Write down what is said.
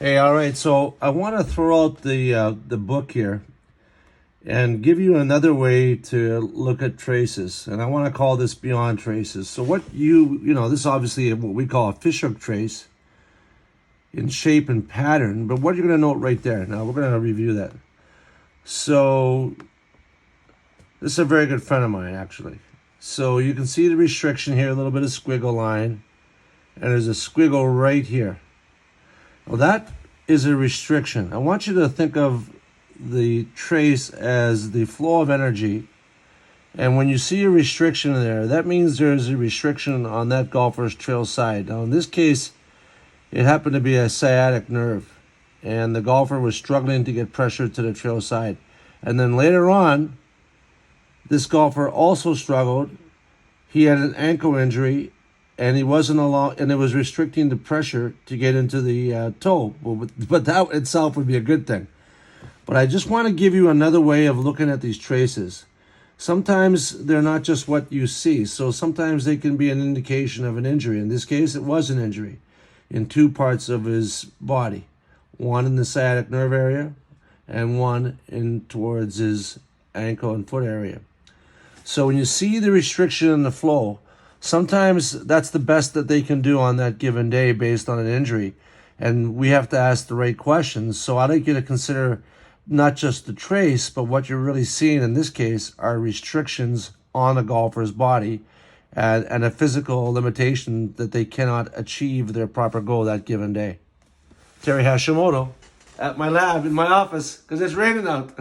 Hey, all right. So I want to throw out the book here and give you another way to look at traces, and I want to call this beyond traces. So what this is obviously what we call a fishhook trace in shape and pattern, but what you're going to note right there. Now we're going to review that. So this is a very good friend of mine, actually. So you can see the restriction here, a little bit of squiggle line, and there's a squiggle right here. Well, that is a restriction. I want you to think of the trace as the flow of energy. And when you see a restriction there, that means there's a restriction on that golfer's trail side. Now, in this case, it happened to be a sciatic nerve, and the golfer was struggling to get pressure to the trail side. And then later on, this golfer also struggled. He had an ankle injury, and he wasn't allowed, and it was restricting the pressure to get into the toe. But that itself would be a good thing. But I just want to give you another way of looking at these traces. Sometimes they're not just what you see. So sometimes they can be an indication of an injury. In this case, it was an injury in two parts of his body. One in the sciatic nerve area and one in towards his ankle and foot area. So when you see the restriction in the flow, sometimes that's the best that they can do on that given day based on an injury. And we have to ask the right questions. So I'd like you to consider not just the trace, but what you're really seeing in this case are restrictions on a golfer's body and a physical limitation that they cannot achieve their proper goal that given day. Terry Hashimoto at my lab in my office because it's raining out.